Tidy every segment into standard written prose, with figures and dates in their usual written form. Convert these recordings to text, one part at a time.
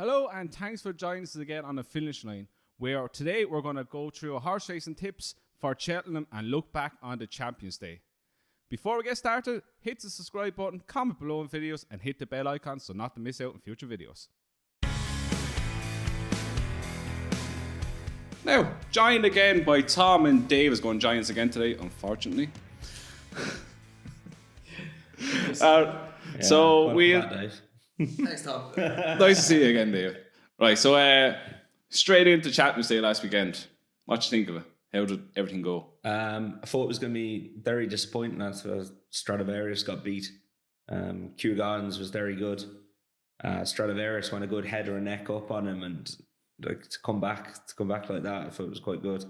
Hello and thanks for joining us again on the finish line, where today we're going to go through a horse racing tips for Cheltenham and look back on the Champions Day. Before we get started, hit the subscribe button, comment below on videos and hit the bell icon so not to miss out on future videos. Now, joined again by Tom and Dave is going to join us again today, unfortunately. Thanks, Tom. Nice to see you again, Dave. Right, so straight into Champions Day last weekend. What do you think of it? How did everything go? I thought it was going to be very disappointing as Stradivarius got beat. Kew Gardens was very good. Stradivarius went a good header and neck up on him, and like to come back like that, I thought it was quite good.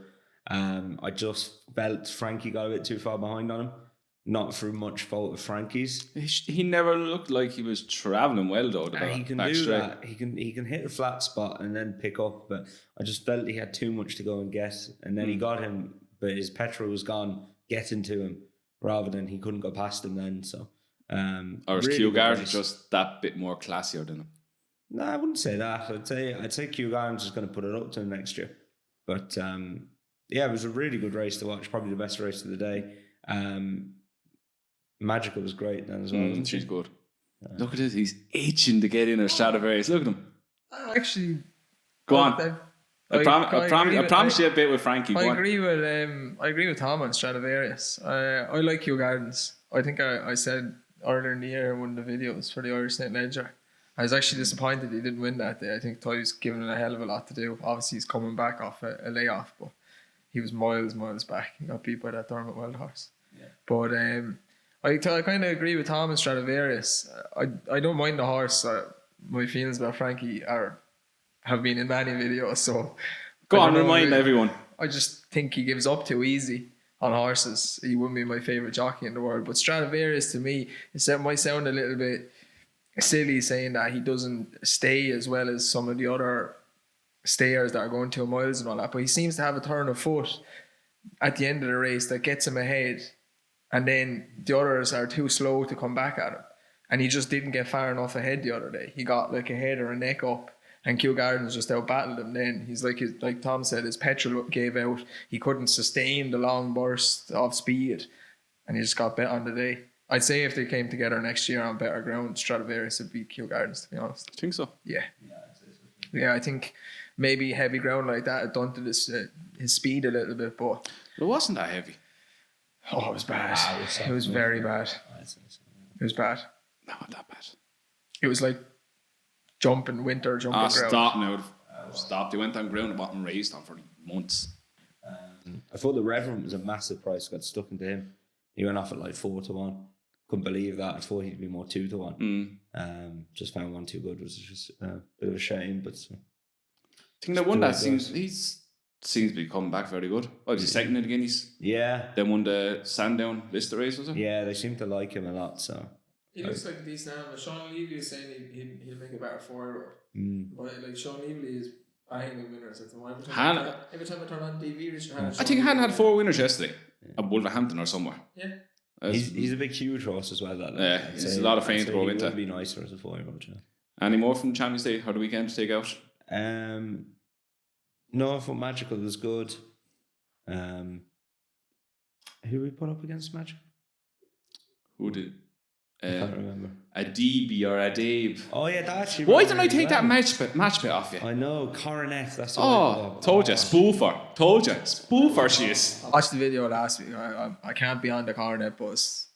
I just felt Frankie got a bit too far behind on him. Not through much fault of Frankie's. He never looked like he was travelling well though. He can do that. He can hit a flat spot and then pick up. But I just felt he had too much to go and get, and then he got him, but his petrol was gone getting to him rather than he couldn't go past him then. So, or was Kew Gardens just that bit more classier than him? No, I wouldn't say that. I'd say Kew Gardens is going to put it up to him next year. But yeah, it was a really good race to watch. Probably the best race of the day. Magical was great then as well. She's good. Look at this. He's itching to get in a Stradivarius. Look at him. Actually, go on. I promise you a bit with Frankie. I agree with Tom on Stradivarius. I like Kew Gardens. I think I said earlier in the year in one of the videos for the Irish State Ledger, I was actually disappointed he didn't win that day. I think Ty's given him a hell of a lot to do. Obviously, he's coming back off a layoff, but he was miles back. He got beat by that Dermot Wild horse. Yeah. But I kind of agree with Tom and Stradivarius. I don't mind the horse. My feelings about Frankie have been in many videos. So go on, remind everyone. I just think he gives up too easy on horses. He wouldn't be my favourite jockey in the world. But Stradivarius, to me, it might sound a little bit silly saying that he doesn't stay as well as some of the other stayers that are going 2 miles and all that. But he seems to have a turn of foot at the end of the race that gets him ahead. And then the others are too slow to come back at him. And he just didn't get far enough ahead the other day. He got like a head or a neck up, and Kew Gardens just out-battled him then. He's like Tom said, his petrol gave out. He couldn't sustain the long burst of speed, and he just got bet on the day. I'd say if they came together next year on better ground, Stradivarius would beat Kew Gardens, to be honest. I think so. Yeah. Yeah, I think maybe heavy ground like that it dunted his speed a little bit, but it wasn't that heavy. Oh, it was bad. It was very bad. It was bad. No, not that bad. It was like jumping ground. Stop now. Stop. They went on ground and bottom raised on for months. I thought the Reverend was a massive price. Got stuck into him. He went off at like 4-1. Couldn't believe that. I thought he'd be more 2-1. Just found one too good. Was just a bit of a shame. But I think the one that seems to be coming back very good. Oh, he's second in the Guineas. Yeah. Then won the Sandown Lister race, was it? Yeah, they seem to like him a lot. So he looks like a decent animal. Sean Levy is saying he'll make a better 4-year-old. But like Sean Levy is banging winners at the moment. Every time I turn on TV, I think Han had 4 winners yesterday at Wolverhampton or somewhere. Yeah. He's a big huge horse as well. There's a lot of fame to go into. It would be nicer as a 4-year-old. Any more from Champions Day or the weekend to take out? No, I thought Magical was good. Who we put up against Magical? Who did? I can't remember. A DB or a Dave. Oh yeah, that actually. Why didn't I take that match bit off you? I know, Coronet. That's the told you, spoofer she is. I watched the video last week. I can't be on the Coronet bus.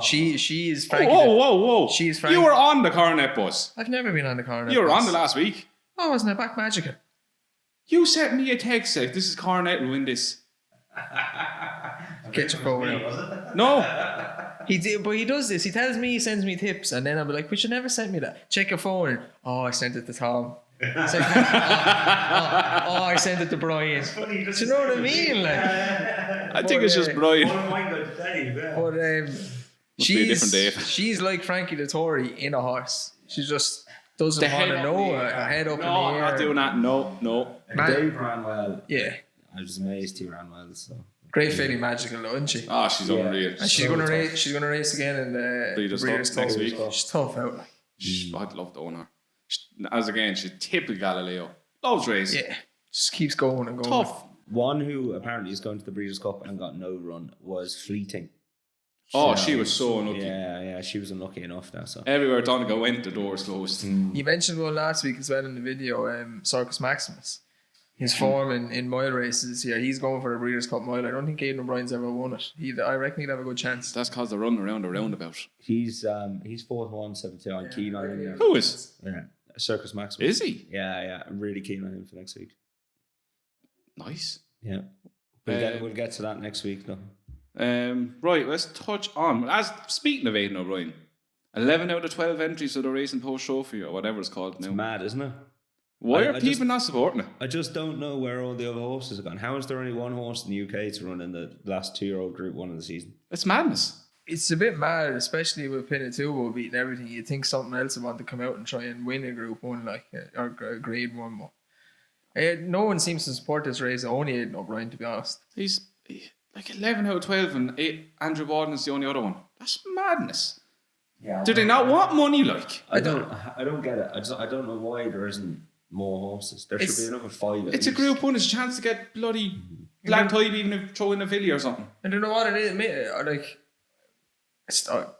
She is Frankie. Whoa! She's Frankie. You were on the Coronet bus. I've never been on the Coronet. You were bus. on the last week. Oh, wasn't I back Magical? You sent me a text saying this is Coronet will win this. Get your phone out. No. He did, but he does this. He tells me, he sends me tips, and then I'll be like, "But you never sent me that. Check your phone." Oh, I sent it to Tom. It's like, I sent it to Brian. Do you know what I mean? Like, I think it's just Brian. But she's like Frankie the Tory in a horse. She just doesn't want to know her head up in the air. No, I'm not doing that. No. Dave ran well. Yeah. I was amazed he ran well. So. Great feeling Magical though, isn't she? Oh, she's unreal. And she's gonna race. She's gonna race again in the Breeders' Cup next week. She's tough out. I'd love to own her. She's typical Galileo. Loves race. Yeah, just keeps going and going. Tough. One who apparently is going to the Breeders' Cup and got no run was Fleeting. She was so unlucky. Yeah, she was unlucky enough now. So Everywhere Donegal went, the doors closed. You mentioned one last week as well in the video, Circus Maximus. His form in mile races here, he's going for the Breeders' Cup mile. I don't think Aidan O'Brien's ever won it. I reckon he'd have a good chance. That's because they're running around a roundabout. he's 4-1-72. I'm keen on him. Who is? Yeah, Circus Maximus. Is he? Yeah. I'm really keen on him for next week. Nice. Yeah, we'll get to that next week though. Right, let's touch on. Speaking of Aidan O'Brien, 11 out of 12 entries of the Racing Post Trophy or whatever it's called now. It's mad, isn't it? Why are people not supporting it? I just don't know where all the other horses have gone. How is there only one horse in the UK to run in the last 2-year-old Group 1 of the season? It's madness. It's a bit mad, especially with Pinatubo beating everything. You'd think something else would want to come out and try and win a Group 1 or a Grade 1. No one seems to support this race, only Aidan O'Brien, to be honest. He's like 11 out of 12 and Andrew Walden's the only other one. That's madness. Yeah. Do they not want money like? I don't get it. I don't know why there isn't more horses. There should be another 5 at It's a least. Group 1. It's a chance to get bloody black type even if throw in a filly or something. I don't know what it is.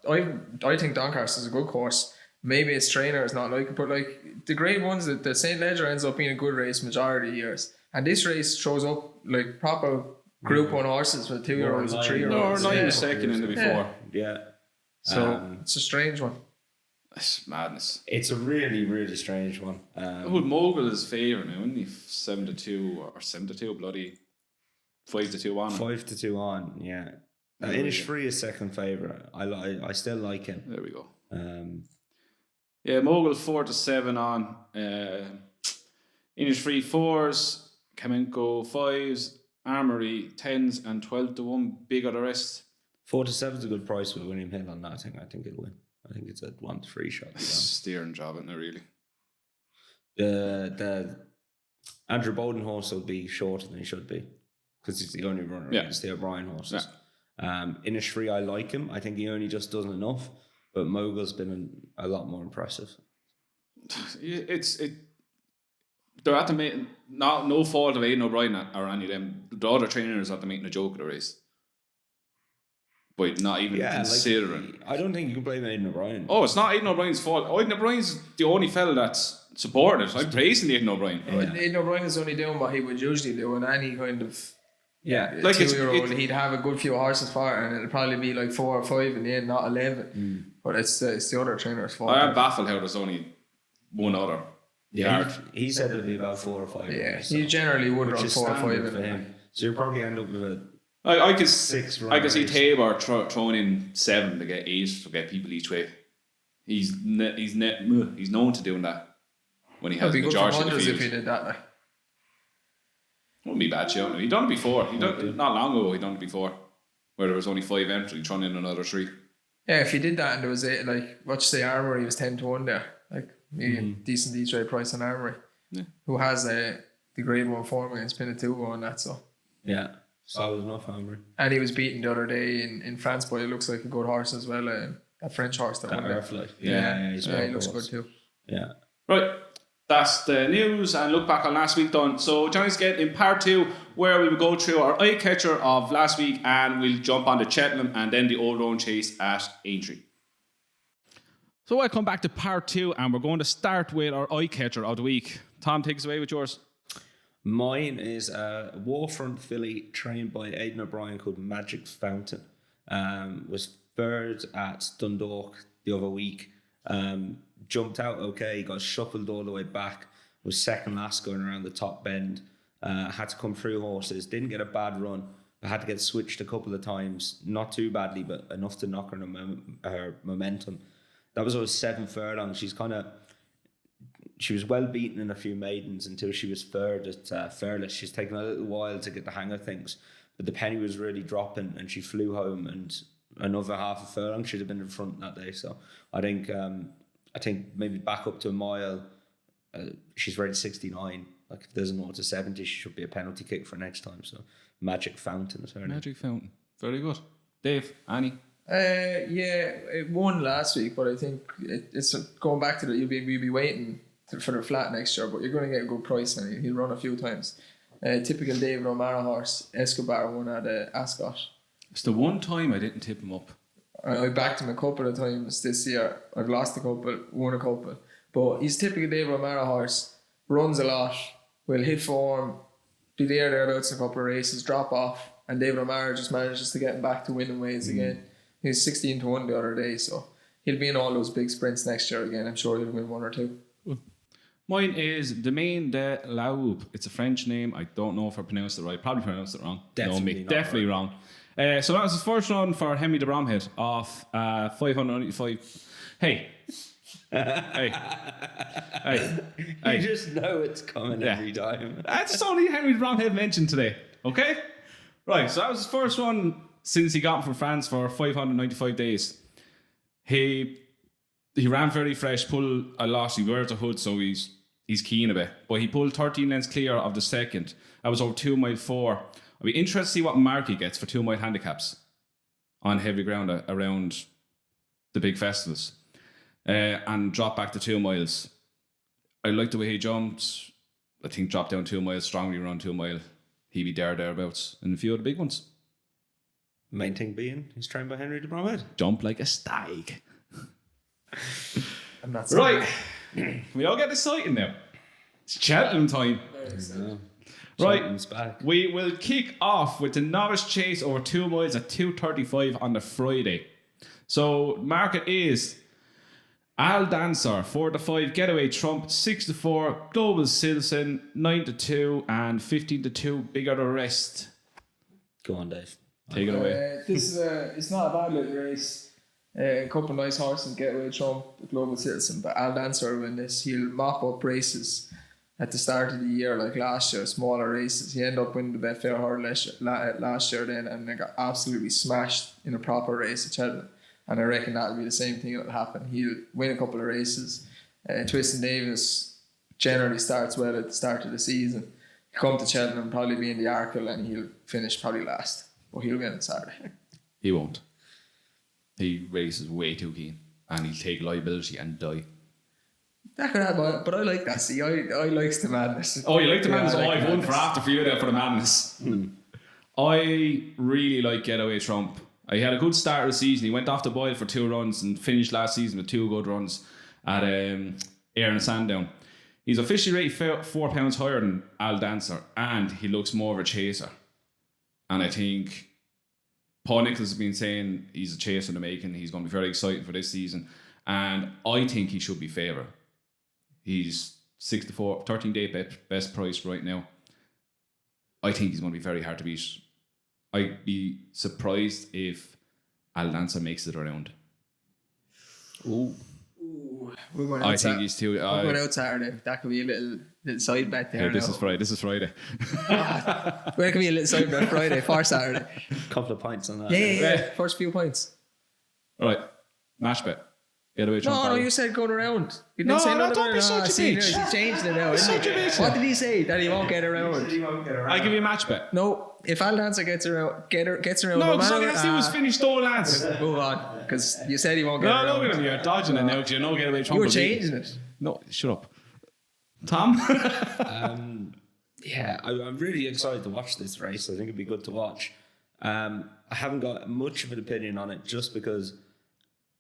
I think Doncaster is a good course. Maybe its trainer is not like it, but like the Grade 1s, the St. Ledger ends up being a good race majority of years. And this race shows up like proper Group 1 horses for 2-year-olds and 3-year-olds. No, a second in the before. Yeah. So it's a strange one. It's madness. It's a really, really strange one. Mogul is favourite now, isn't he? 7-2 or 7-2, bloody 5-2 on. 5-2 on, yeah. Innisfree is second favourite. I still like him. There we go. Yeah, Mogul 4-7 on. Innisfree 4s, Kamenko 5s, Armory 10s, and 12-1. Big of the rest. 4-7 is a good price with William Hill on that. I think it'll win. I think it's a 1-3 shot. Steering job, isn't it, really? The Andrew Bowden horse will be shorter than he should be because he's the only runner against the O'Brien horses. Yeah. Innisfree, I like him. I think he only just doesn't enough, but Mogul's been a lot more impressive. They're at the making, no fault of Aidan O'Brien or any of them. The other trainers at the making a joke of the race. But not even considering. I don't think you can blame Aidan O'Brien. Oh, it's not Aidan O'Brien's fault. Aidan O'Brien's the only fella that's supported. I'm praising Aidan O'Brien. Aidan O'Brien is only doing what he would usually do in any kind of like 2-year-old. He'd have a good few horses for it, and it'll probably be like 4 or 5 in the end, not 11. But it's the other trainer's fault. I am baffled how there's only one other. Yeah, he said it'd be about 4 or 5. Yeah, he generally would run 4 or 5 in for him. So you'll probably end up with a I could 6 I could see Tabor throwing in 7 to get 8 to get people each way. He's known to doing that when he has the majority of the field. If he did that, like. Wouldn't be bad shouting. He done it before. Not long ago. He done it before, where there was only 5 entries, thrown in another 3. Yeah, if he did that and there was Armory was 10-1 there, like maybe a decent each-way price on Armory, who has the Grade 1 form against Pinatubo and that. So yeah. Solid enough, Armory. And he was beaten the other day in France, but it looks like a good horse as well. That French horse that won there. He looks good too. Yeah. Right. That's the news and look back on last week done. So join us again in part 2 where we will go through our Eyecatcher of last week and we'll jump on to Cheltenham and then the Old Roan Chase at Aintree. So welcome back to part 2 and we're going to start with our Eyecatcher of the week. Tom, take us away with yours. Mine is a Warfront filly trained by Aidan O'Brien called Magic Fountain. Was third at Dundalk the other week. Jumped out okay, got shuffled all the way back. Was second last going around the top bend. Had to come through horses. Didn't get a bad run, but had to get switched a couple of times. Not too badly, but enough to knock her momentum. That was always 7 furlongs. She was well beaten in a few maidens until she was third at Fairless. She's taken a little while to get the hang of things, but the penny was really dropping and she flew home and another half a furlong should have been in front that day. So I think maybe back up to a mile, she's rated 69. Like if there's an 0 to 70, she should be a penalty kick for next time. So Magic Fountain is her name. Magic Fountain. Very good. Dave, Annie? It won last week, but I think it's going back to that. We'll be waiting for the flat next year, but you're going to get a good price on it. He'll run a few times. Typical David O'Mara horse, Escobar, won at Ascot. It's the one time I didn't tip him up. I backed him a couple of times this year. I've lost a couple, won a couple. But he's typical David O'Mara horse, runs a lot, will hit form, do thereabouts in a couple of races, drop off, and David O'Mara just manages to get him back to winning ways again. He was 16-1 the other day, so he'll be in all those big sprints next year again. I'm sure he'll win one or two. Mine is Demain de Laube. It's a French name. I don't know if I pronounced it right. Probably pronounced it wrong. Definitely wrong. So that was his first run for Henry de Bromhead off 595. Hey. Hey. You just know it's coming every time. That's only Henry de Bromhead mentioned today. Okay? Right, so that was his first one since he got from France for 595 days. He ran very fresh, pulled a lot. He wears a hood, so he's keen a bit. But he pulled 13 lengths clear of the second. That was over 2 mile 4. I'll be interested to see what mark he gets for 2 mile handicaps on heavy ground around the big festivals. And drop back to 2 miles. I like the way he jumped. I think drop down 2 miles, strongly run 2 mile. He'd be thereabouts in a few of the big ones. Main thing being, he's trained by Henry de Bromhead. Jump like a stag. I'm not Right. We all get excited now. It's Cheltenham time. Right. Back. We will kick off with the novice chase over 2 miles at 2:35 on the Friday. So market is Al Dancer 4-5, Getaway Trump 6-4, Global Citizen 9-2, and 15-2. Bigger the rest. Go on, Dave. Take it away. This is it's not a bad little race. A couple of nice horses, Getaway Trump, the Global Citizen, but Al Dancer will win this. He'll mop up races at the start of the year, like last year, smaller races. He ended up winning the Betfair Hurdle last year then, and they got absolutely smashed in a proper race at Cheltenham. And I reckon that'll be the same thing that'll happen. He'll win a couple of races. Twiston Davis generally starts well at the start of the season. He'll come to Cheltenham, probably be in the Arkle, and he'll finish probably last. But he'll win on Saturday. He won't. He races way too keen, and he'll take liability and die. That could happen, but I like that. See, I likes the madness. Oh, you like the madness? I like I've the won madness. for after for you there for the madness. I really like Getaway Trump. He had a good start of the season. He went off the boil for 2 runs and finished last season with 2 good runs at Ayr and Sandown. He's officially rated 4 pounds higher than Al Dancer, and he looks more of a chaser. And I think Paul Nicholas has been saying he's a chaser in the making. He's going to be very exciting for this season. And I think he should be favourite. He's 6-4, 13-day best price right now. I think he's going to be very hard to beat. I'd be surprised if Al Dancer makes it around. We're going I out think he's too... we're going out Saturday. That could be a little side bet there. This is Friday. That could be a little side bet Friday for Saturday. Couple of pints on that. Yeah. First few points. All right. Mash bet. Getaway Trump. No, you said going around. You didn't No, say no, nothing don't about be it. such a See, bitch. He changed it now. Isn't Such a he? bitch. What did he say? That he won't get around. I'll give you a match bet. No, if Al Dancer gets around, No, because all you have to do is finish though, lads. Move on, because you said he won't get No, around. look at him. You're dodging it now because you know Getaway Trump. You were will beat. changing it. No, shut up. Tom? Yeah, I'm really excited to watch this race. I think it'd be good to watch. I haven't got much of an opinion on it just because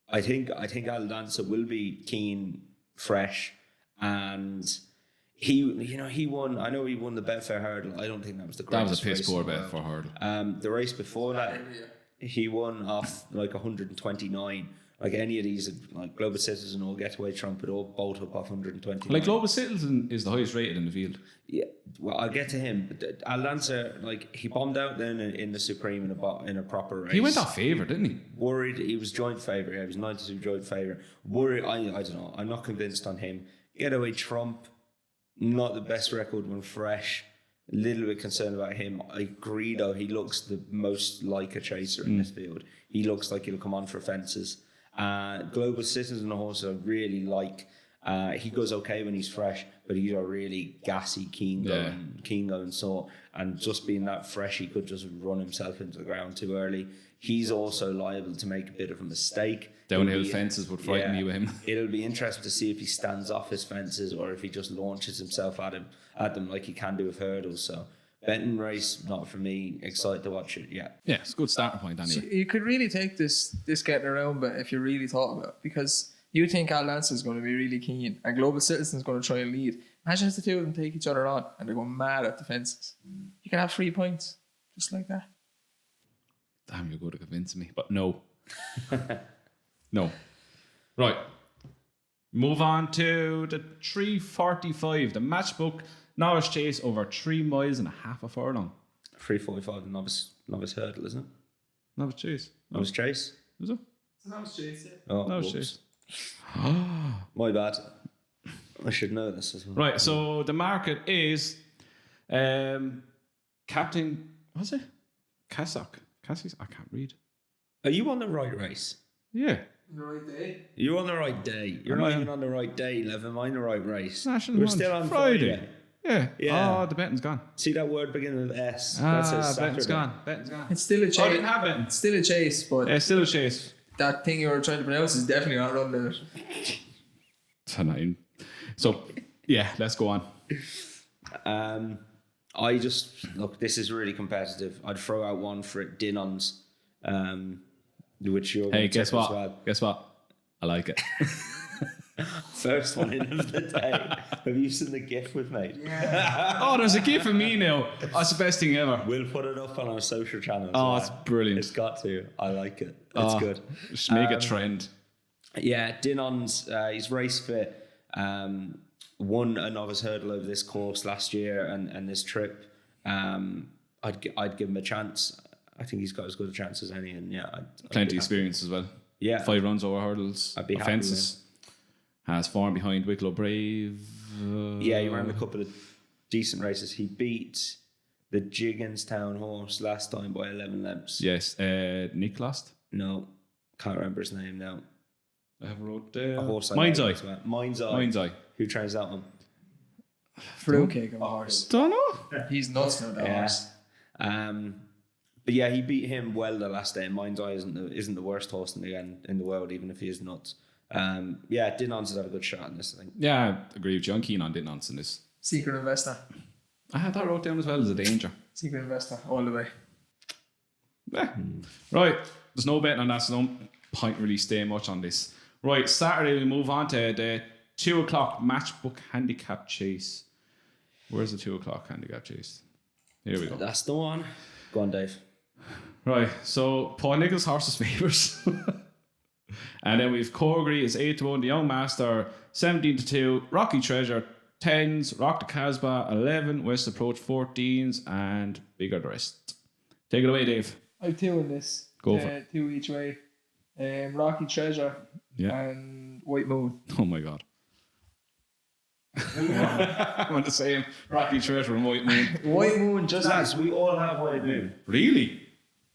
I think Al Dancer will be keen, fresh, and he won. I know he won the Betfair Hurdle. I don't think that was the That greatest was a piss race poor in the bet world. for Hurdle. The race before that, he won off like 129. Like any of these, like Global Citizen or Getaway Trump, it all bolt up off 129. Like Global Citizen is the highest rated in the field. Yeah, well, I'll get to him. But Al Dancer, like he bombed out then in the Supreme in a proper race. He went off favourite, didn't he? Worried, he was joint favourite. Yeah, he was 92 joint favourite. Worried, I don't know. I'm not convinced on him. Getaway Trump, not the best record when fresh. A little bit concerned about him. I agree though. He looks the most like a chaser in this field. He looks like he'll come on for fences. Global Citizen, a horse I really like. He goes okay when he's fresh, but he's a really gassy, keen going sort. And just being that fresh, he could just run himself into the ground too early. He's also liable to make a bit of a mistake. Downhill fences would frighten me with him. It'll be interesting to see if he stands off his fences or if he just launches himself at them like he can do with hurdles. So betting race, not for me. Excited to watch it. Yeah, it's a good starting point anyway. So you could really take this getting around, but if you really thought about it, because you think Al Lance is going to be really keen and Global Citizen's going to try and lead. Imagine if the two of them take each other on and they're going mad at the fences. You can have 3 points just like that. Damn, you're good at convincing me, but no. No. Right. Move on to the 3:45, the matchbook novice chase over 3 miles and a half a furlong. 3:45, the novice hurdle, isn't it? Novice chase. Novice chase? Is it? It's a novice chase, yeah. Oh, Novice whoops. chase. My bad. I should know this as well. Right, so the market is Captain, what's it? Cassock. Cassis? I can't read. Are you on the right race? Yeah. The right day. You're on the right day. You're not even on the right day, never mind the right race. National We're Lunch. still on Friday. Yeah. Yeah. Oh, the betting's gone. See that word beginning with S? That says Saturday. betting's gone. Betting's gone. It's still a chase. I didn't have betting. It's still a chase, but Yeah, still a chase. that thing you were trying to pronounce is definitely not running it. Tonight. So, yeah, let's go on. I just look. This is really competitive. I'd throw out one for it, Dinons, which you're. Hey, gonna guess tip what? As well. Guess what? I like it. First one in of the day. Have you seen the GIF we've made? Yeah. Oh, there's a gift for me now. That's the best thing ever. We'll put it up on our social channels. Oh, it's brilliant. It's got to. I like it. It's good. Just make a trend. Yeah, Dinons, he's race fit. Won a novice hurdle over this course last year and this trip. I'd give him a chance. I think he's got as good a chance as any, and yeah, Plenty of experience as well. Yeah, 5 runs over hurdles. I'd be happy fences. Has form behind Wicklow Brave. Yeah, he ran a couple of decent races. He beat the Jigginstown horse last time by 11 lengths. Yes, Nick lost. No, can't remember his name now. I have wrote A horse. Mind's Eye. Mind's Eye. Mind's Eye. Who trains that one? Fruitcake of a horse. Don't know. He's nuts now, that horse. But yeah, he beat him well the last day. And Mind's Eye isn't the worst horse in the world, even if he is nuts. Yeah, Dinons have a good shot in this, I think. Yeah, I agree with you. I'm keen on Dinons in this. Secret investor. I had that wrote down as well as a danger. Secret investor, all the way. Yeah. Right. There's no betting on that, so no point really staying much on this. Right, Saturday we move on to the 2 o'clock matchbook handicap chase. Where's the 2 o'clock handicap chase? Here we go. That's the one. Go on, Dave. Right, so Paul Nichols' horses favours. And then we've Coeur is 8-1, the Young Master 17-2, Rocky Treasure 10s, Rock the Casbah 11, West Approach 14s, and Bigger the rest. Take it away, Dave. I'm 2 in this. Go for it. 2 each way. Rocky Treasure and White Moon. Oh my God. I'm the same. Rocky Treasure and White Moon. White Moon just... Lads, we all have White Moon. Really?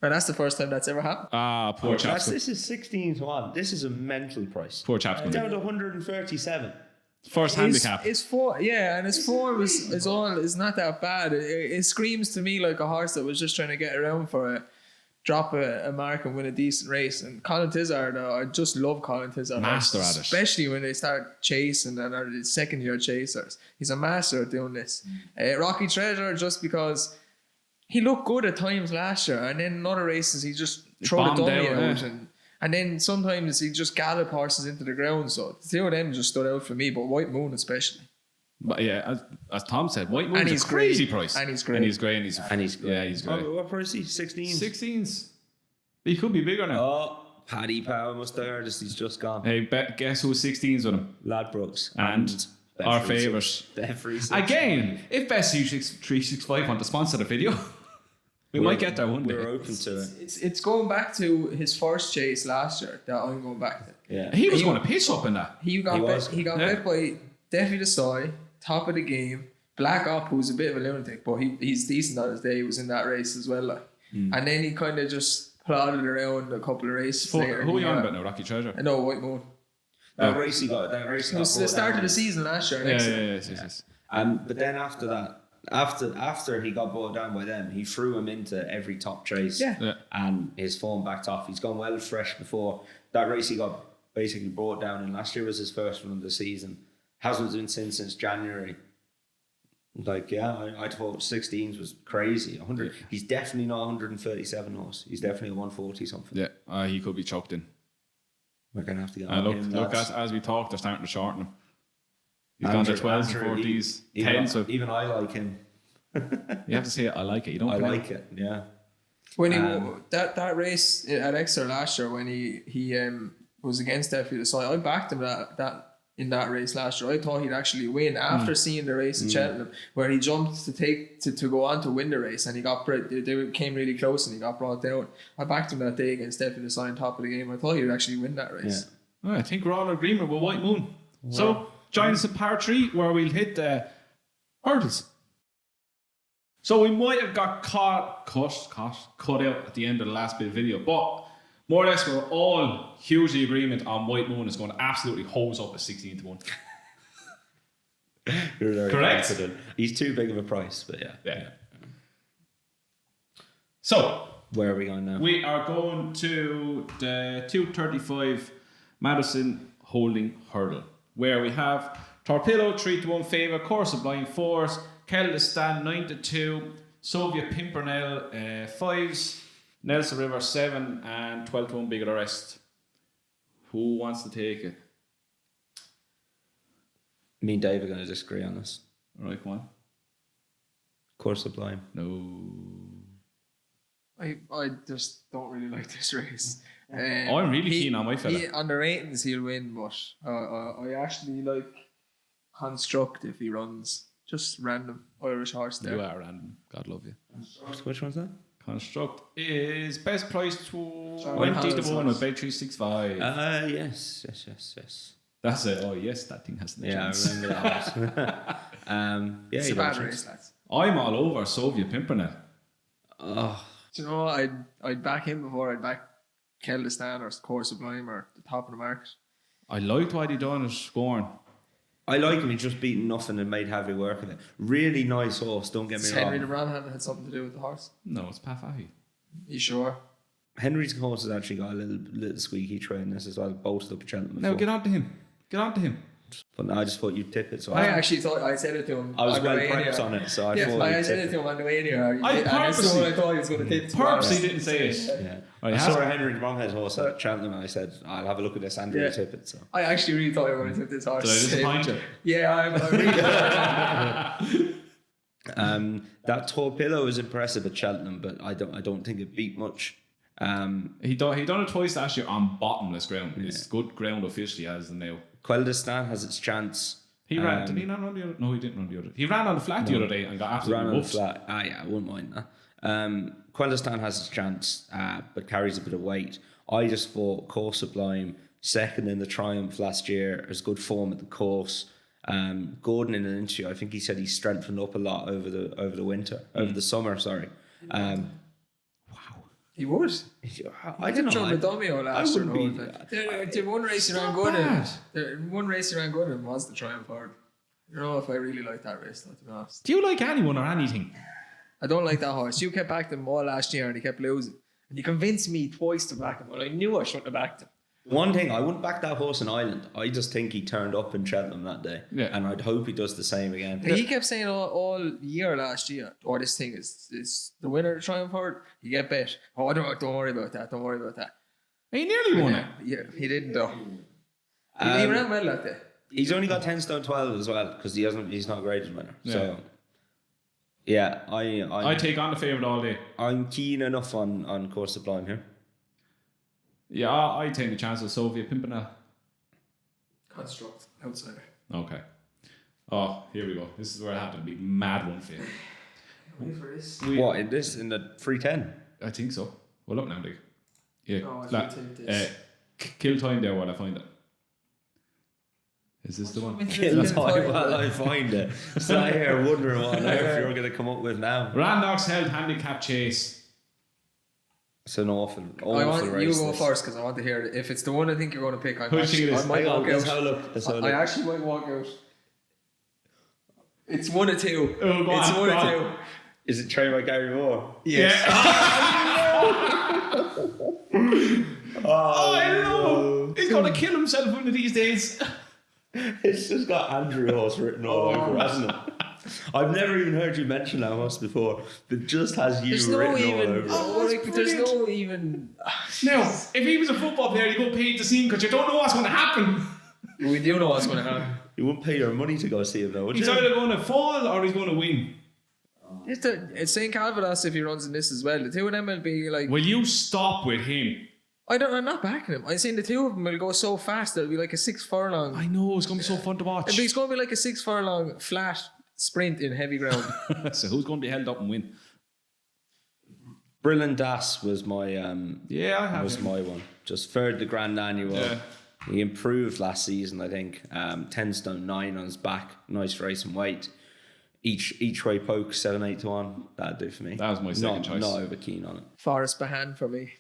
And that's the first time that's ever happened. Ah, poor chaps. This is 16 to 1. This is a mental price. Poor chaps. Down to 137. First handicap. His form, yeah, and his form is not that bad. It screams to me like a horse that was just trying to get around for drop a mark and win a decent race. And Colin Tizard, I just love Colin Tizard. Master at it. Especially when they start chasing and are the second year chasers. He's a master at doing this. Rocky Treasure, just because he looked good at times last year, and then in other races he just throw the dummy out, and then sometimes he just gallop horses into the ground. So the 2 of them just stood out for me, but White Moon especially. But yeah, as Tom said, White Moon is a crazy price. And he's great. And he's great. Yeah, he's great. What price is he? 16? 16s. He could be bigger now. Oh, Paddy Power must have heard us. He's just gone. Hey, guess who's 16s with him? Ladbrokes. And our favourite. Again, if Best 365 want to sponsor the video, we might get there one day. We're open to it. It's going back to his first chase last year that I'm going back to. Yeah. He was going to piss up in that. He got bet by Deafy the Soy, top of the game. Black Op, who's a bit of a lunatic, but he's decent on his day. He was in that race as well. And then he kind of just plodded around a couple of races later. Who are you on about now? Rocky Treasure? No, White Moon. That race he got. It was the start of the season last year. Yes. But then after that, after he got brought down by them, he threw him into every top chase. Yeah. And his form backed off. He's gone well fresh before. That race he got basically brought down, and last year was his first one of the season. Hasn't been since January. Like, I thought 16s was crazy. 100. He's definitely not 137 horse. He's definitely a 140 something. Yeah, he could be choked in. We're gonna have to get And on him. look, as we talk, they're starting to shorten him. He's gone to 12s and 40s, 10s. So even I like him. you have to say, I like it. You don't. I like it. Yeah. When he that race at Exeter last year, when he was against Defi, so I backed him that in that race last year. I thought he'd actually win after seeing the race in Cheltenham, where he jumped to go on to win the race, and they came really close and he got brought down. I backed him that day against Defi on top of the game. I thought he'd actually win that race. Yeah. Well, I think we're all in agreement with White Moon. Wow. So join us in part 3 where we'll hit the hurdles. So we might have got cut out at the end of the last bit of video, but more or less we're all hugely agreement on White Moon is going to absolutely hose up a 16 to 1. You're very correct. confident. He's too big of a price, but yeah. So where are we going now? We are going to the 235 Madison Holding Hurdle, where we have Torpedo 3 to 1 favourite, Coeur Sublime 4s, Keldistan 9 to 2, Soviet Pimpernal 5s, Nelson River 7, and 12 to 1 Big of the Rest. Who wants to take it? Me and Dave are going to disagree on this. All right, come on. Coeur Sublime. No. I just don't really like this race. I'm really keen on my fella. On the ratings, he'll win, but I actually like Construct if he runs. Just random Irish horse there. You are random. God love you. Which one's that? Construct is best price to 20 Holland's to 1 horse. with bet 365. Yes. That's it. Oh, yes, that thing has the chance. I remember that horse. It's a bad race, lads. I'm all over Soviet Pimpernel. Oh, Do you know what? I'd back him before I'd back Keldistan or Coeur Sublime or the top of the market. I liked what he done at scoring. I like him. He just beaten nothing and made heavy work of it. Really nice horse. Don't get me Does wrong. Henry de Branham had something to do with the horse? No, it's Pat Fahey. You sure? Henry's horse has actually got a little squeaky train in this as well. Bolted up at Cheltenham. No, before. get on to him. Get on to him. But I just thought you'd tip it. So I actually thought I said it to him. I was on the well way in prepped here. on it, so I Yeah, thought I you'd said tip it to him on the way in here. I And that's the purposely- one I thought he was going to tip. Purposely didn't say it. Yeah. Right, I has- saw a Henry Bromhead horse at Cheltenham and I said, I'll have a look at this and really tip it. So I actually really thought I wanted to tip this horse. Did I disappoint you? Yeah, I really that Torpedo is impressive at Cheltenham, but I don't think it beat much. He done it twice last year on bottomless ground. It's good ground officially as the now. Keldistan has its chance. He ran. Did he not run the other? No, he didn't run the other. He ran on the flat the other day and got Ran absolutely on the muffed. flat. I wouldn't mind that. Keldistan has its chance, but carries a bit of weight. I just thought Coeur Sublime, second in the Triumph last year, has good form at the course. Gordon in an interview, I think he said he strengthened up a lot over the summer. Sorry. He would. I don't know. The dummy or last year. wouldn't be- The one race he ran good in. The one race he ran good in was the Triumph Hard. I don't know if I really like that race, though, to be honest. Do you like anyone or anything? I don't like that horse. You kept backing him all last year and he kept losing. And you convinced me twice to back him, but I knew I shouldn't have backed him. One thing, I wouldn't back that horse in Ireland. I just think he turned up in Cheltenham that day. Yeah. And I'd hope he does the same again. He kept saying all year last year, this thing is the winner of the Triumph Hard, you get bet. Oh, don't worry about that. Don't worry about that. He nearly won it. Yeah, he didn't though. He ran well that day. He's only got 10 stone 12 as well because he's not a graded winner. Yeah. So, yeah, I take on the favourite all day. I'm keen enough on Coeur Sublime here. Yeah, I take the chance of Soviet Pimpernel. Construct outsider. Okay. Oh, here we go. This is where I have to be mad one for you. Wait for this. What, in the 310? I think so. Well, up now, Dick. Yeah. Oh, I should take this. Kill time there while I find it. Is this the one? Kill time while I find it. Sat here wondering what on earth you're going to come up with now. Randox held handicap chase. It's an awful I want race. you go this. first because I want to hear it. If it's the one I think you're going to pick, Who do you think it is? I might walk Let's out. have a look. Let's have a I look. actually might walk out. It's 1 or 2. Oh, go It's on, 1 go or on. 2. Is it trained by Gary Moore? Yes. Oh, I know. He's going to kill himself one of these days. It's just got Andrew Horse written all over, hasn't it? I've never even heard you mention that horse before. It just has you There's written no all even. over it. Oh, like, there's no even. Now, if he was a football player, you go pay to see him because you don't know what's going to happen. We do know what's going to happen. You wouldn't pay your money to go see him, though, would He's you? either going to fall or he's going to win. It's St. Calvados if he runs in this as well. The two of them will be like. Will you stop with him? I'm not backing him. I'm saying the two of them will go so fast that it'll be like a 6 furlong. I know, it's going to be so fun to watch. It's going to be like a 6 furlong flat sprint in heavy ground. So who's going to be held up and win? Brilliant Das was my I have him. my one. Just third the Grand Annual. Yeah. He improved last season, I think. 10 stone 9 on his back. Nice race and weight. Each way poke 7-8 to 1. That'd do for me. That was my second choice. Not over keen on it. Forest Behan for me.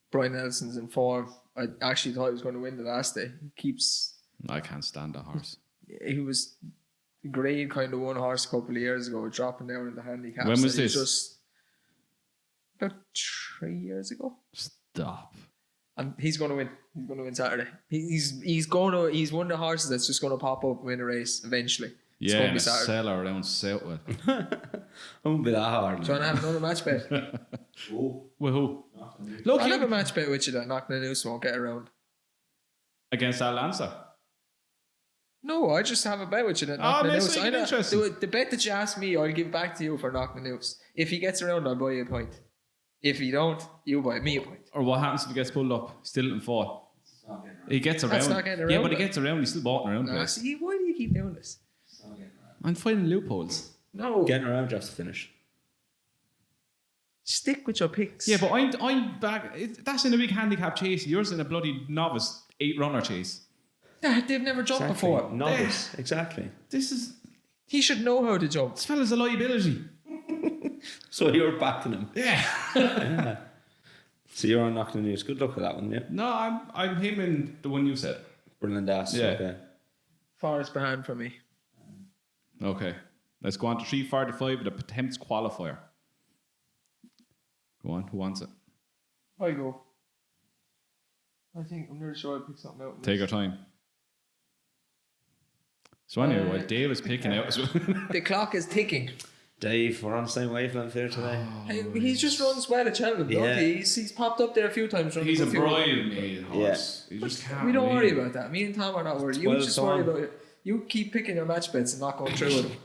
Brian Nelson's in form. I actually thought he was going to win the last day. I can't stand that horse. He was grade kind of one horse a couple of years ago, dropping down in the handicap. When was So this? Just about 3 years ago. Stop. And he's going to win. He's going to win Saturday. He's one of the horses that's just going to pop up and win a race eventually. It's Yeah, going to and be a Saturday. seller around Southwell. Won't be that hard. Do you want to have another match bet? With who? Look, I'll have a match bet with you that Knocknanews News won't get around. against that Lancer. No, I just have a bet with you that Oh, Knocknanews man, News. so I know interesting. the bet that you asked me, I'll give back to you for Knocknanews News. If he gets around, I'll buy you a point. If you don't, you buy me a point. Or what happens if he gets pulled up? Still in fourth. He gets around. That's not getting around, Yeah, but he but- gets around. He's still walking around. Nah, Place. see, why do you keep doing this? I'm finding loopholes. No, Getting around just to finish. stick with your picks. Yeah, but I'm back. That's in a big handicap chase. Yours in a bloody novice 8-runner chase. They've never jumped before. Novice, exactly. This He should know how to jump. fella's a liability. So you're backing him. Yeah. So you're on Knocknanews News. Good luck with that one, yeah. No, I'm him and the one you said. Brilliant ass. Yeah. Okay. Forest behind for me. Okay. Let's go on to 345 with a Potemps qualifier. Go on. Who wants it? I go. I'm nearly sure I'll pick something out. Take your time. So anyway, while Dave is picking out as well. The clock is ticking. Dave, we're on the same wavelength here today. Hey, he just runs well at Cheltenham, Yeah. don't he? He's popped up there a few times. running He's a good field. bridesmaid horse. You just can't. We don't worry win. about that. Me and Tom are not worried. You 12 just to worry 1. about it. You keep picking your match bets and not going through with them.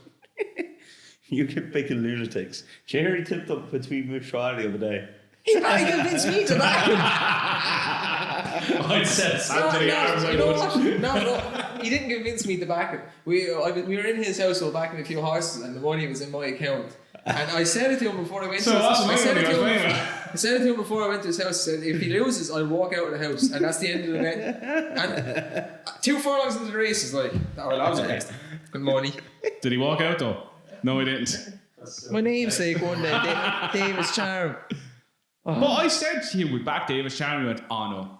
You keep picking lunatics. Jerry tipped up between Mushra the other day. He convinced me to back him. I said Saturday arms. You know what? No, he didn't convince me to back him. We were in his household backing a few horses, and the money was in my account. And I said it to him before I went. So to that's his, what I said I it to was him. playing. I said it to him before I went to his house. I said, if he loses, I'll walk out of the house, and that's the end of the bet. And 2 furlongs into the race is like, oh, well, that was a waste. Good money. Did he walk out though? No, he didn't. My namesake one day, Davis Charm. But I said he would back Davis Chan. He went, oh no.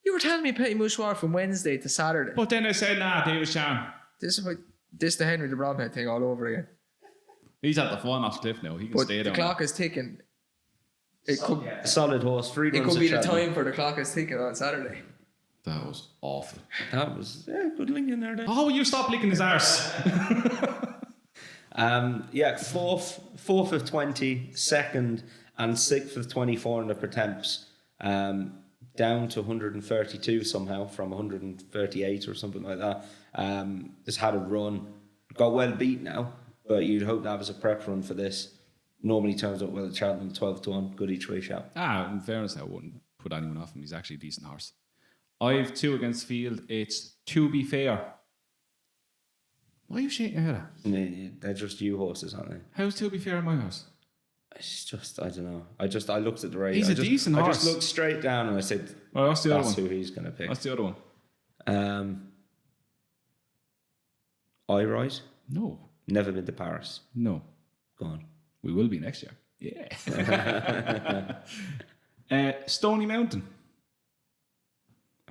You were telling me Petit Mouchoir from Wednesday to Saturday. But then I said, nah, Davis Chan. This is the Henry de Bromhead thing all over again. He's at the fun off cliff now. He can But stay the down. clock is ticking. It could Solid horse. 3 it runs could at be the Cheltenham. time for the clock is ticking on Saturday. That was awful. That was good link in there. Then. Oh, you stop licking his arse. Fourth of 20, second and 6th of 24 in the Potemps. Down to 132 somehow from 138 or something like that. Just had a run. Got well beat now, but you'd hope that was a prep run for this. Normally turns up well at Cheltenham 12 to 1. Good each way shout. In fairness, I wouldn't put anyone off him. He's actually a decent horse. I've 2 against field. It's To Be Fair. Why are you shaking your head at? They're just you horses, aren't they? How's To Be Fair in my horse? It's just, I don't know. I looked at the race. He's a decent horse. I just looked straight down and I said, Well, what's the other that's one? who he's going to pick. What's the other one? I right? No. Never been to Paris. No. Go on. We will be next year. Yeah. Stony Mountain.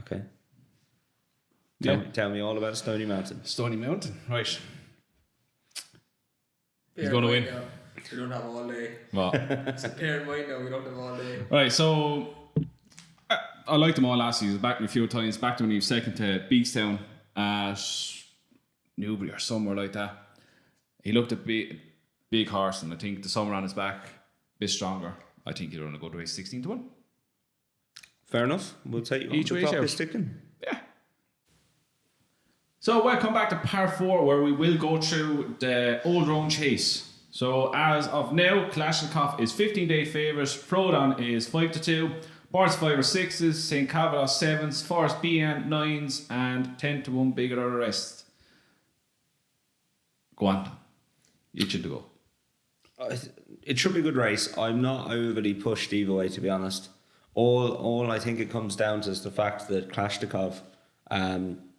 Okay. Yeah. Tell me all about Stony Mountain. Stony Mountain, right. He's going to win. We don't have all day. Well, It's a pair in mind now. We don't have all day. right, so I liked them all last season. Backed him a few times. Backed him when he was second to Beakstown at Newbury or somewhere like that. He looked a big horse, and I think the summer on his back, a bit stronger. I think he'll run a good race, 16-1. Fair enough. We'll take you Each on way, the clock shout. is ticking. Yeah. So welcome back to par 4, where we will go through the Old Roan Chase. So as of now, Kalashnikov is 15-day favourites, Frodon is 5-2, Barnes 5 or 6s, St. Cavalier 7s, Forest BN 9s, and 10-1 bigger or the rest. Go on. You should go. It should be a good race. I'm not overly pushed either way, to be honest. All I think it comes down to is the fact that Kalashnikov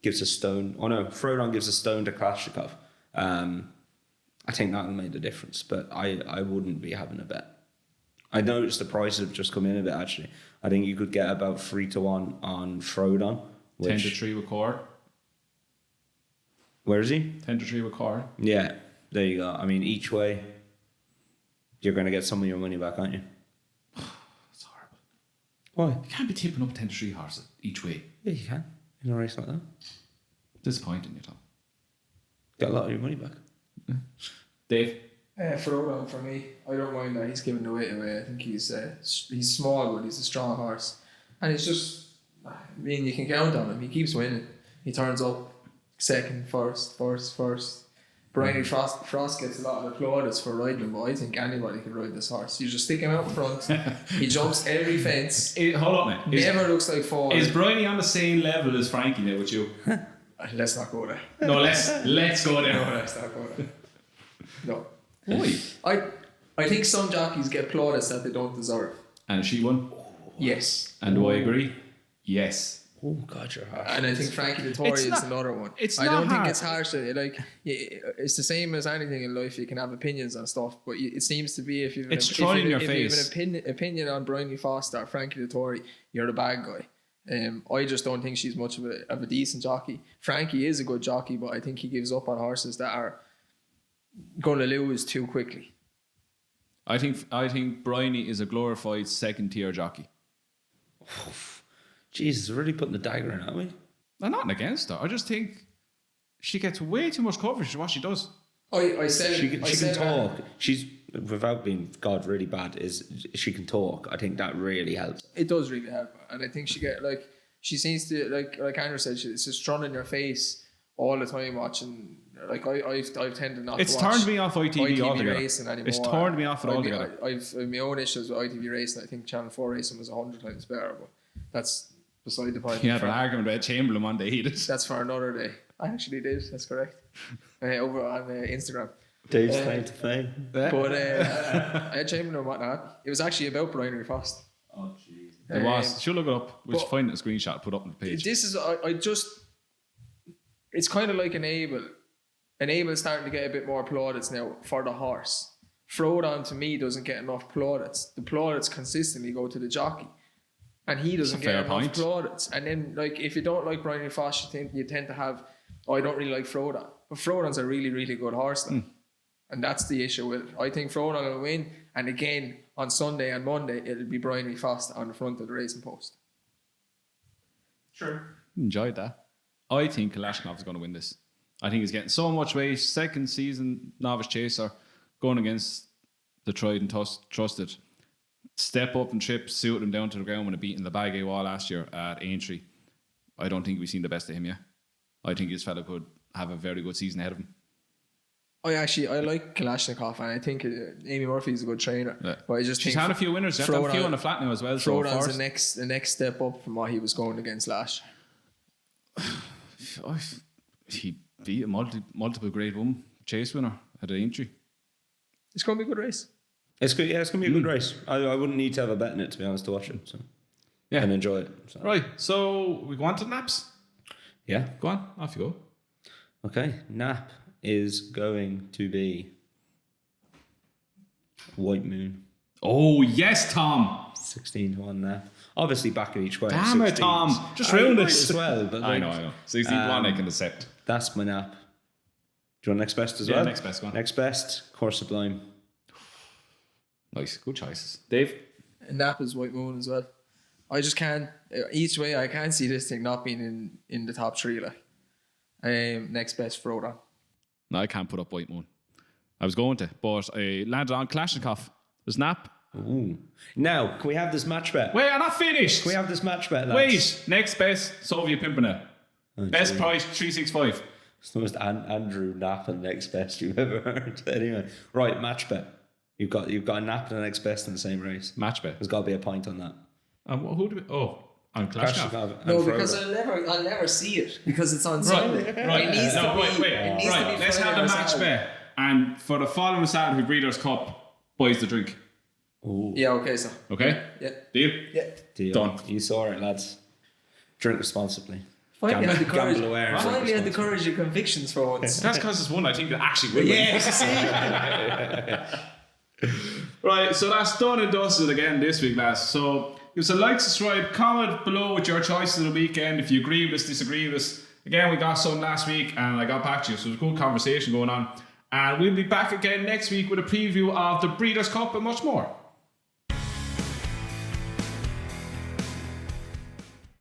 gives a stone. Oh no, Frodon gives a stone to Kalashnikov. I think that'll make the difference, but I wouldn't be having a bet. I noticed the prices have just come in a bit, actually. I think you could get about 3-1 on Frodon. 10-3 with Coeur. Where is he? 10-3 with Coeur. Yeah, there you go. I mean, each way, you're going to get some of your money back, aren't you? It's horrible. Why? You can't be tipping up 10-3 horses each way. Yeah, you can. In a race like that. Disappointing, you know. Get a lot of your money back. Dave? Frodon for me. I don't mind that he's giving the weight away. I think he's small, but he's a strong horse. And it's just, I mean, you can count on him. He keeps winning. He turns up second, first. Bryony Frost gets a lot of applaudits for riding him, but I think anybody can ride this horse. You just stick him out in front. He jumps every fence. Hold up, mate. Never looks like fall. Is Bryony on the same level as Frankie now with you? Let's not go there. No, let's go there. No, let's not go there. No. Why? I think some jockeys get plaudits that they don't deserve. And she won. Yes. And do I agree? Yes. Oh, God, you're harsh. And I think Frankie Dettori It's is not- another one. it's I not don't think hard. it's harsh. It's the same as anything in life. You can have opinions on stuff, but it seems to be if you've It's thrown in your if face. you have an opinion on Bryony Foster or Frankie Dettori, you're the bad guy. I just don't think she's much of a decent jockey. Frankie is a good jockey, but I think he gives up on horses that are going to lose too quickly. I think Bryony is a glorified second tier jockey. Jesus, we're really putting the dagger in, aren't we? I'm not against her. I just think she gets way too much coverage for what she does. I said She I can said talk. She's, without being, God, really bad, she can talk. I think that really helps. It does really help, and I think she seems to like Andrew said, it's just thrown in your face all the time watching. Like I've tended not. It's to watch turned me off ITV altogether. racing anymore. It's turned me off it altogether. I've my own issues with ITV racing. I think Channel 4 racing was 100 times better, but that's beside the point. You had an argument about Chamberlain one day. He did. That's for another day. I actually did. That's correct. Over on Instagram. Dave's claim to fame. But I had Chamberlain and whatnot. It was actually about Bryony Frost. Oh, jeez. It was. She'll look it up. We'll but- find a screenshot, put up on the page. This is I just. It's kind of like an Abel. An Abel's starting to get a bit more plaudits now for the horse. Frodon to me doesn't get enough plaudits. The plaudits consistently go to the jockey, and he doesn't That's a get fair enough point. plaudits. And then, like, if you don't like Bryony Frost, you tend to have, I don't really like Frodon, but Frodon's a really, really good horse, then. And that's the issue with it. I think Frodon will win, and again on Sunday and Monday it'll be Bryony Frost on the front of the racing post. Sure. Enjoyed that. I think Kalashnikov is going to win this. I think he's getting so much race. Second season novice chaser, going against the tried and trusted. Step up and trip, suit him down to the ground when he beat in the Bagay Wall last year at Aintree. I don't think we've seen the best of him yet. I think this fella could have a very good season ahead of him. I like Kalashnikov, and I think Amy Murphy's a good trainer. Yeah. But I just She's think had a few winners. She's had a few on the flat now as well. So Frodon's first, the next step up from what he was going against last year. he beat a multiple grade 1 chase winner at Aintree. It's going to be a good race. It's good. Yeah, it's gonna be a good race. I wouldn't need to have a bet in it, to be honest, to watch it. So Yeah. and enjoy it. So. Right, so we go on to naps. Yeah. Go on, off you go. Okay. Nap is going to be White Moon. Oh, yes, Tom. 16-1 now. Obviously back at each way. Damn it, 16s. Tom. Just I ruined might it. as well. But I know. 16-1 I can accept. That's my nap. Do you want next best as Yeah, well? next best, go on. Next best, Coeur Sublime. Nice, good choices. Dave? Napa's White Moon as well. I just can't. Each way, I can't see this thing not being in the top three. Like, next best, Frodan. No, I can't put up White Moon. I was going to, but I landed on Kalashnikov. There's Nap. Ooh. Now, can we have this match bet? Wait, I'm not finished. Can we have this match bet, lads? Wait, next best, Soviet Pimpernal. Best price, 365. It's the most Andrew Knapp and next best you've ever heard. Anyway, right, match bet. You've got a Knapp and a next best in the same race. Match bet. There's got to be a point on that. Who do we? Oh, on Kalashnikov. No, because I'll never see it because it's on Sunday. Right. It needs to be. Wait. It needs to be Let's have Friday a or match Saturday. bet, and for the following Saturday, Breeders' Cup buys the drink. Ooh. Yeah. Okay. So. Okay. Yeah. Deal. Yeah. Deal. Done. You saw it, lads. Drink responsibly. Finally had the courage. Gamble aware. Finally had the courage of convictions for once. That's because it's one I think that actually will win. Yeah. Right, so that's done and dusted again this week, lads. So give us a like, subscribe, comment below with your choices of the weekend. If you agree with us, disagree with us. Again, we got some last week and I got back to you, so there's a good conversation going on. And we'll be back again next week with a preview of the Breeders' Cup and much more.